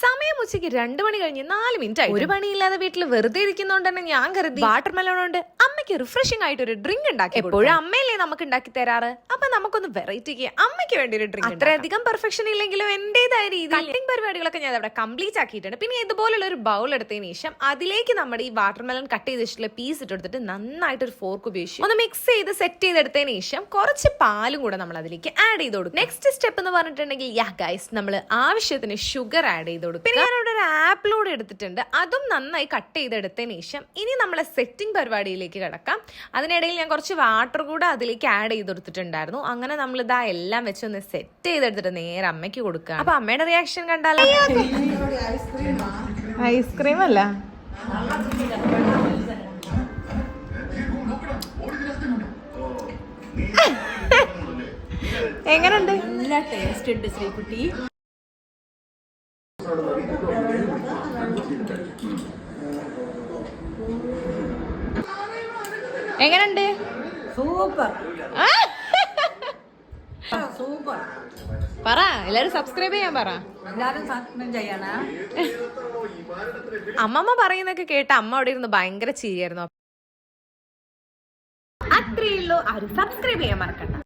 സമയം ഉച്ചയ്ക്ക് 2 മണി കഴിഞ്ഞ് 4 മിനിറ്റ് ആയി. ഒരു പണിയില്ലാതെ വീട്ടിൽ വെറുതെ ഇരിക്കുന്നോണ്ട് തന്നെ ഞാൻ കരുതി വാട്ടർ മെലൺ കൊണ്ട് അമ്മയ്ക്ക് റിഫ്രഷിംഗ് ആയിട്ട് ഒരു ഡ്രിങ്ക് ഉണ്ടാക്കി. എപ്പോഴും അമ്മയല്ലേ നമുക്ക് ഉണ്ടാക്കി തരാറ്, അപ്പൊ നമുക്കൊന്ന് വെറൈറ്റിക്ക് അമ്മയ്ക്ക് വേണ്ടി ഒരു ഡ്രിങ്ക്. അത്രയധികം പെർഫെക്ഷൻ ഇല്ലെങ്കിലും എന്റേതായ രീതിയിൽ കട്ടിംഗ് പരിപാടികളൊക്കെ ഞാൻ അവിടെ കംപ്ലീറ്റ് ആക്കിയിട്ടുണ്ട്. പിന്നെ ഇതുപോലുള്ള ഒരു ബൗൾ എടുത്തതിന് ശേഷം അതിലേക്ക് നമ്മുടെ ഈ വാട്ടർ മെലൺ കട്ട് ചെയ്ത് വെച്ചിട്ടുള്ള പീസ് ഇട്ടെടുത്തിട്ട് നന്നായിട്ട് ഒരു ഫോർക്ക് ഉപയോഗിച്ച് ഒന്ന് മിക്സ് ചെയ്ത് സെറ്റ് ചെയ്തെടുത്തതിന് ശേഷം കുറച്ച് പാലും കൂടെ നമ്മൾ അതിലേക്ക് ആഡ് ചെയ്ത് കൊടുക്കും. നെക്സ്റ്റ് സ്റ്റെപ്പ് എന്ന് പറഞ്ഞിട്ടുണ്ടെങ്കിൽ ഗൈസ്, നമ്മൾ ആവശ്യത്തിന് ഷുഗർ ആഡ് ചെയ്ത് കൊടുക്കും. പിന്നെ ഞാനിവിടെ ഒരു ആപ്പിളൂടെ എടുത്തിട്ടുണ്ട്, അതും നന്നായി കട്ട് ചെയ്തെടുത്തതിന് ശേഷം ഇനി നമ്മളെ സെറ്റിംഗ് പരിപാടിയിലേക്ക് കിടക്കാം. അതിനിടയിൽ ഞാൻ കുറച്ച് വാട്ടർ കൂടെ അതിലേക്ക് ആഡ് ചെയ്ത് കൊടുത്തിട്ടുണ്ടായിരുന്നു. അങ്ങനെ നമ്മൾ ഇതാ എല്ലാം വെച്ചൊന്ന് സെറ്റ് ചെയ്തെടുത്തിട്ട് നേരെ അമ്മയ്ക്ക് കൊടുക്കുക. അപ്പൊ അമ്മയുടെ റിയാക്ഷൻ കണ്ടാലോ. ഐസ്ക്രീം അല്ല, എങ്ങനുണ്ട്? നല്ല ടേസ്റ്റ് ഉണ്ട് ശ്രീകുട്ടി. എങ്ങനുണ്ട്? Super super. പറ, എല്ലാരും സബ്സ്ക്രൈബ് ചെയ്യാൻ പറ. എല്ലാരും സബ്സ്ക്രൈബ് ചെയ്യണേ. അമ്മമ്മ പറയുന്നൊക്കെ കേട്ട് അമ്മ അവിടെ ഇരുന്ന് ഭയങ്കര ചിരിയായിരുന്നു. അത്രയേ ഉള്ളൂ. ആരും സബ്സ്ക്രൈബ് ചെയ്യാൻ മറക്കണ്ട.